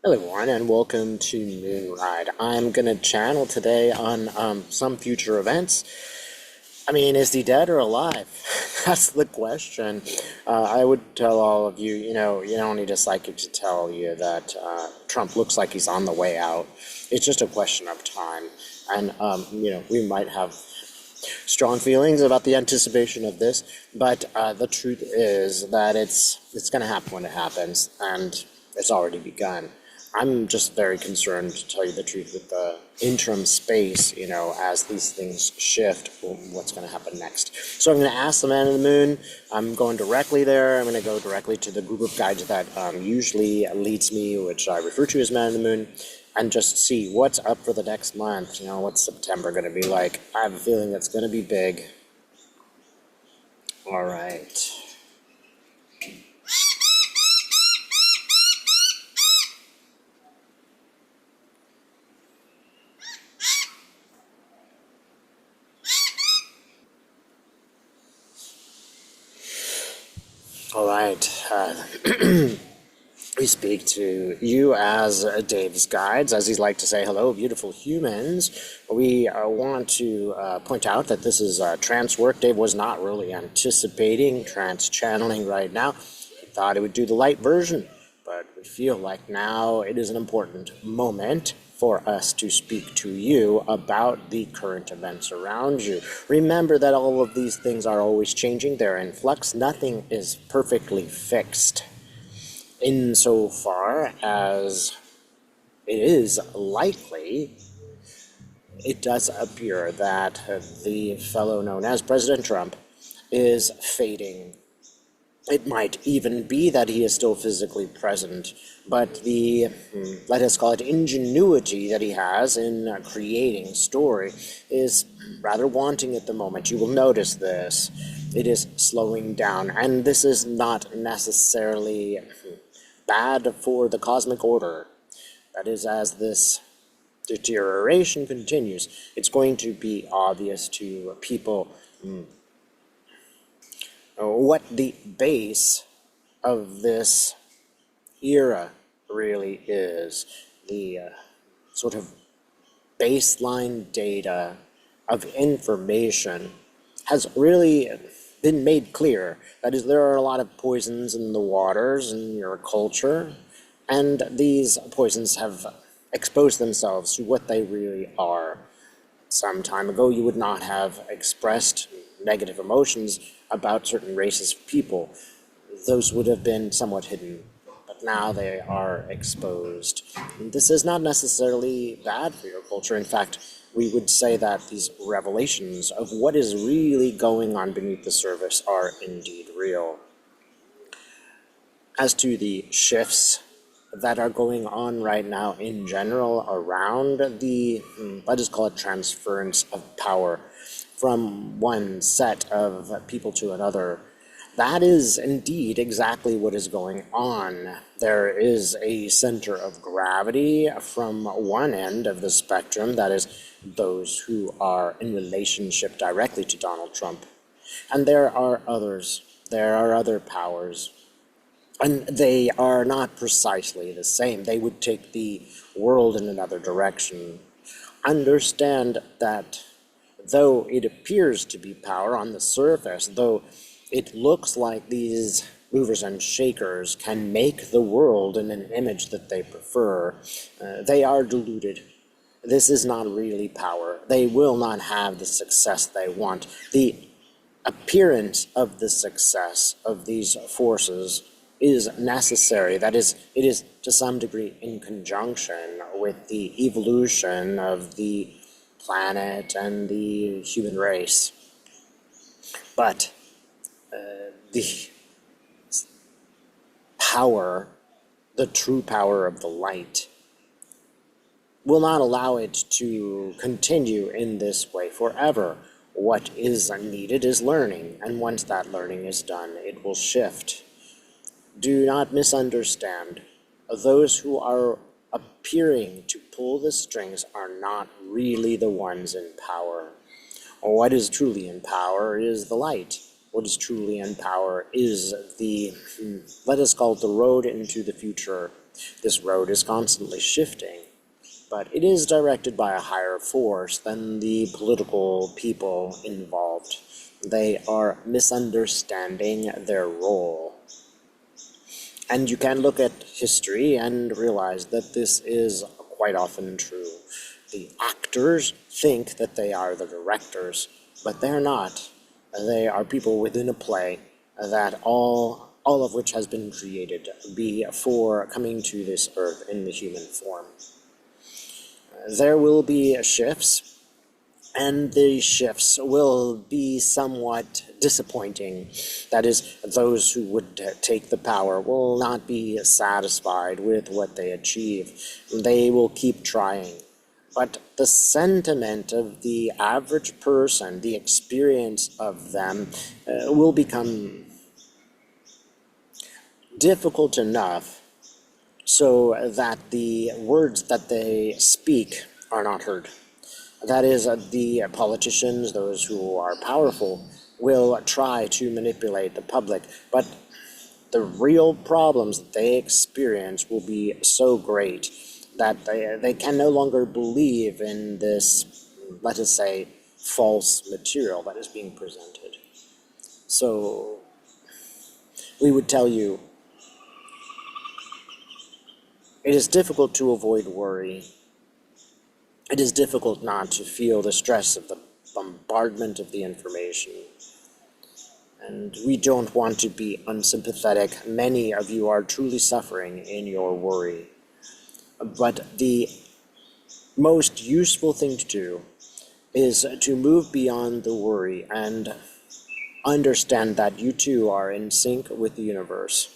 Hello everyone and welcome to Moonride. I'm gonna channel today on some future events. I mean, is he dead or alive? That's the question. I would tell all of you, you don't need a psychic to tell you that Trump looks like he's on the way out. It's just a question of time. And, we might have strong feelings about the anticipation of this, but the truth is that it's going to happen when it happens, and it's already begun. I'm just very concerned, to tell you the truth, with the interim space, as these things shift, what's going to happen next. So I'm going to ask the man in the moon. I'm going directly there. I'm going to go directly to the group of guides that usually leads me, which I refer to as man in the moon, and just see what's up for the next month. What's September going to be like? I have a feeling it's going to be big. All right. All right. We speak to you as Dave's guides, as he'd like to say, hello, beautiful humans. We want to point out that this is trance work. Dave was not really anticipating trance channeling right now. He thought he would do the light version, but we feel like now it is an important moment for us to speak to you about the current events around you. Remember that all of these things are always changing. They're in flux. Nothing is perfectly fixed. Insofar as it is likely, it does appear that the fellow known as President Trump is fading. It might even be that he is still physically present, but the, let us call it, ingenuity that he has in creating story is rather wanting at the moment. You will notice this. It is slowing down, and this is not necessarily bad for the cosmic order. That is, as this deterioration continues, it's going to be obvious to people what the base of this era really is. The sort of baseline data of information has really been made clear. That is, there are a lot of poisons in the waters in your culture, and these poisons have exposed themselves to what they really are. Some time ago, you would not have expressed negative emotions about certain races of people. Those would have been somewhat hidden, but now they are exposed. And this is not necessarily bad for your culture. In fact, we would say that these revelations of what is really going on beneath the surface are indeed real. As to the shifts that are going on right now in general around the, let us call it, transference of power from one set of people to another, that is indeed exactly what is going on. There is a center of gravity from one end of the spectrum, that is, those who are in relationship directly to Donald Trump. And there are others. There are other powers. And they are not precisely the same. They would take the world in another direction. Understand that though it appears to be power on the surface, though it looks like these movers and shakers can make the world in an image that they prefer, they are deluded. This is not really power. They will not have the success they want. The appearance of the success of these forces is necessary. That is, it is to some degree in conjunction with the evolution of the planet and the human race. But the power, the true power of the light, will not allow it to continue in this way forever. What is needed is learning, and once that learning is done, it will shift. Do not misunderstand. Those who are appearing to pull the strings are not really the ones in power. What is truly in power is the light. What is truly in power is the, let us call it, the road into the future This road is constantly shifting, but it is directed by a higher force than the political people involved. They are misunderstanding their role. And you can look at history and realize that this is quite often true. The actors think that they are the directors, but they're not. They are people within a play that all of which has been created before coming to this earth in the human form. There will be shifts, and the shifts will be somewhat disappointing. That is, those who would take the power will not be satisfied with what they achieve. They will keep trying. But the sentiment of the average person, the experience of them, will become difficult enough so that the words that they speak are not heard. That is, the politicians, those who are powerful, will try to manipulate the public, but the real problems that they experience will be so great that they can no longer believe in this, let us say, false material that is being presented. So we would tell you, it is difficult to avoid worry. It is difficult not to feel the stress of the bombardment of the information. And we don't want to be unsympathetic. Many of you are truly suffering in your worry. But the most useful thing to do is to move beyond the worry and understand that you too are in sync with the universe.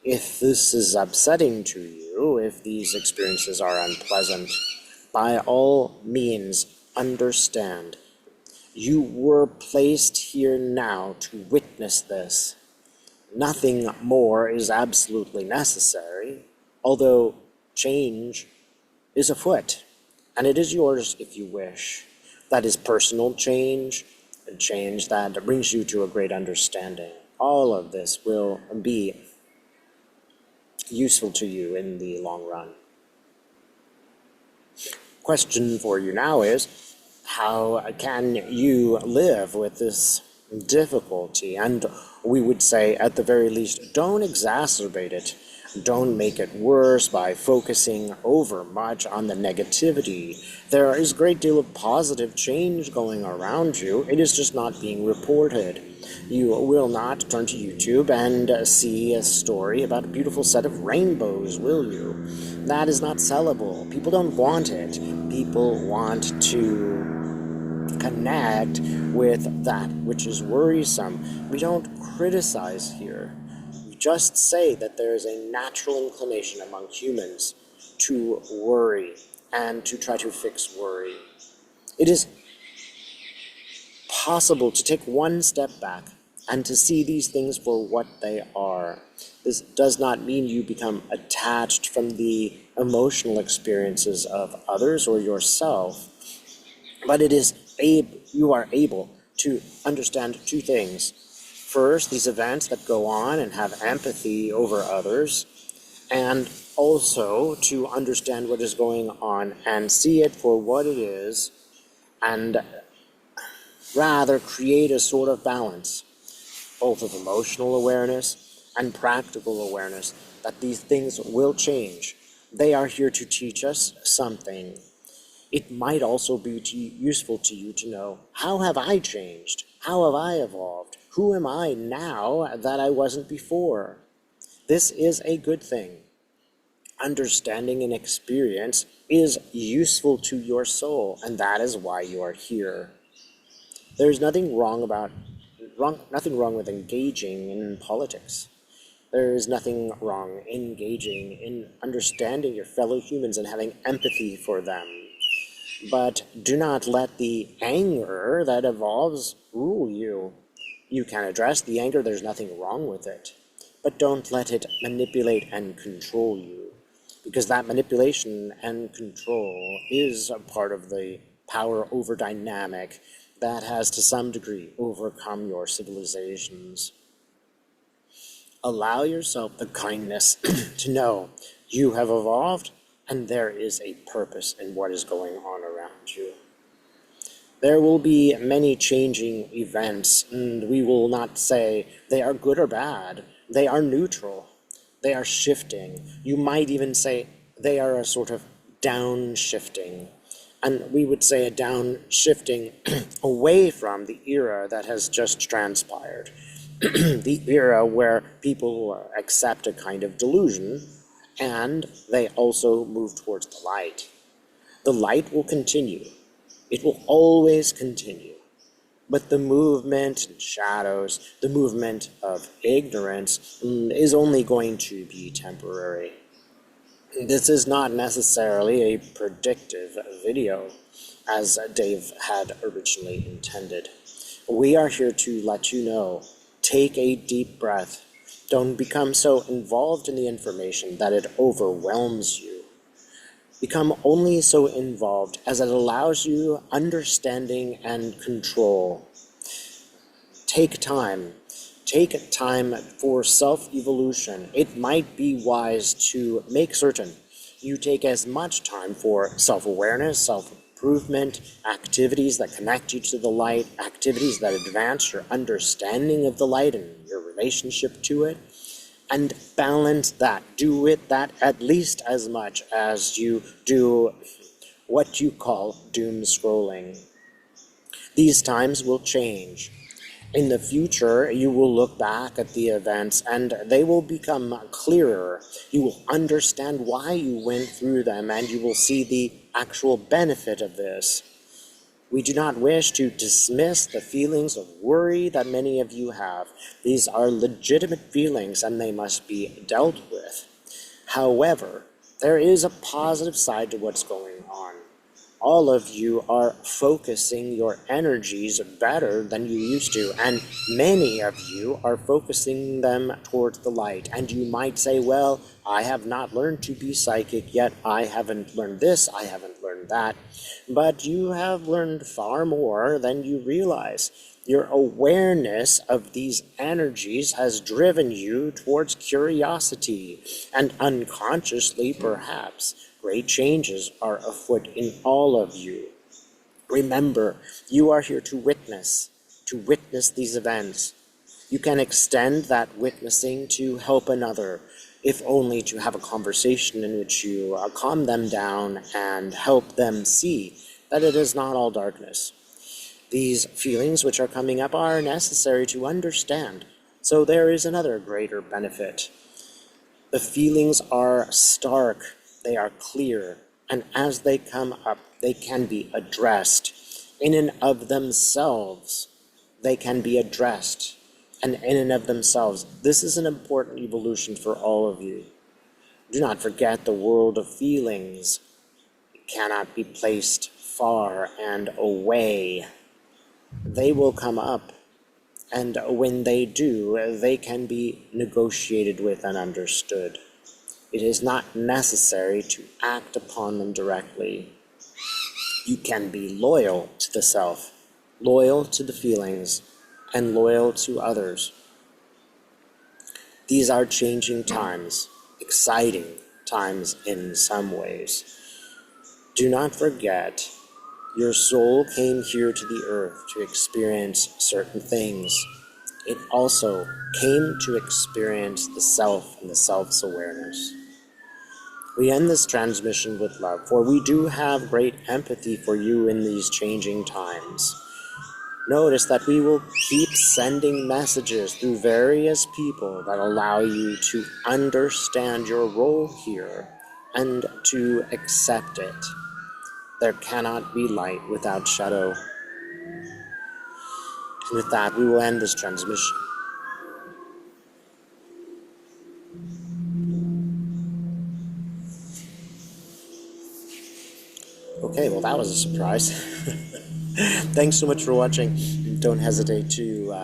If this is upsetting to you, if these experiences are unpleasant, by all means understand. You were placed here now to witness this. Nothing more is absolutely necessary, although change is afoot, and it is yours if you wish. That is personal change, a change that brings you to a great understanding. All of this will be useful to you in the long run. Question for you now is, how can you live with this difficulty? And we would say, at the very least, don't exacerbate it. Don't make it worse by focusing over much on the negativity. There is a great deal of positive change going around you. It is just not being reported. You will not turn to YouTube and see a story about a beautiful set of rainbows, will you? That is not sellable. People don't want it. People want to connect with that which is worrisome. We don't criticize here. We just say that there is a natural inclination among humans to worry and to try to fix worry. It is possible to take one step back and to see these things for what they are. This does not mean you become attached from the emotional experiences of others or yourself, but it is you are able to understand two things. First, these events that go on and have empathy over others, and also to understand what is going on and see it for what it is, and rather create a sort of balance, both of emotional awareness and practical awareness, that these things will change. They are here to teach us something. It might also be useful to you to know, how have I changed? How have I evolved? Who am I now that I wasn't before? This is a good thing. Understanding and experience is useful to your soul, and that is why you are here. There's nothing wrong with engaging in politics. There is nothing wrong engaging in understanding your fellow humans and having empathy for them. But do not let the anger that evolves rule you. You can address the anger, there's nothing wrong with it. But don't let it manipulate and control you, because that manipulation and control is a part of the power over dynamic that has to some degree overcome your civilizations. Allow yourself the kindness to know you have evolved and there is a purpose in what is going on around you. There will be many changing events, and we will not say they are good or bad. They are neutral. They are shifting. You might even say they are a sort of downshifting. And we would say a downshifting away from the era that has just transpired. The era where people accept a kind of delusion, and they also move towards the light. The light will continue. It will always continue. But the movement in shadows, the movement of ignorance, is only going to be temporary. This is not necessarily a predictive video, as Dave had originally intended. We are here to let you know, take a deep breath. Don't become so involved in the information that it overwhelms you. Become only so involved as it allows you understanding and control. Take time. Take time for self-evolution. It might be wise to make certain you take as much time for self-awareness, self-improvement, activities that connect you to the light, activities that advance your understanding of the light and your relationship to it. And balance that. Do it that at least as much as you do what you call doom scrolling. These times will change. In the future, you will look back at the events and they will become clearer. You will understand why you went through them and you will see the actual benefit of this. We do not wish to dismiss the feelings of worry that many of you have. These are legitimate feelings and they must be dealt with. However, there is a positive side to what's going on. All of you are focusing your energies better than you used to, and many of you are focusing them towards the light. And you might say, well, I have not learned to be psychic yet. I haven't learned this, I haven't learned that. But you have learned far more than you realize. Your awareness of these energies has driven you towards curiosity, and unconsciously, perhaps, great changes are afoot in all of you. Remember, you are here to witness these events. You can extend that witnessing to help another, if only to have a conversation in which you calm them down and help them see that it is not all darkness. These feelings which are coming up are necessary to understand, so there is another greater benefit. The feelings are stark, they are clear, and as they come up, they can be addressed. In and of themselves, they can be addressed. And in and of themselves, this is an important evolution for all of you. Do not forget the world of feelings. It cannot be placed far and away. They will come up, and when they do, they can be negotiated with and understood. It is not necessary to act upon them directly. You can be loyal to the self, loyal to the feelings, and loyal to others. These are changing times, exciting times in some ways. Do not forget, your soul came here to the earth to experience certain things. It also came to experience the self and the self's awareness. We end this transmission with love, for we do have great empathy for you in these changing times. Notice that we will keep sending messages through various people that allow you to understand your role here and to accept it. There cannot be light without shadow. And with that, we will end this transmission. Okay, well that was a surprise. Thanks so much for watching. Don't hesitate to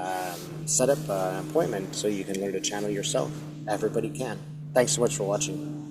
set up an appointment so you can learn to channel yourself. Everybody can. Thanks so much for watching.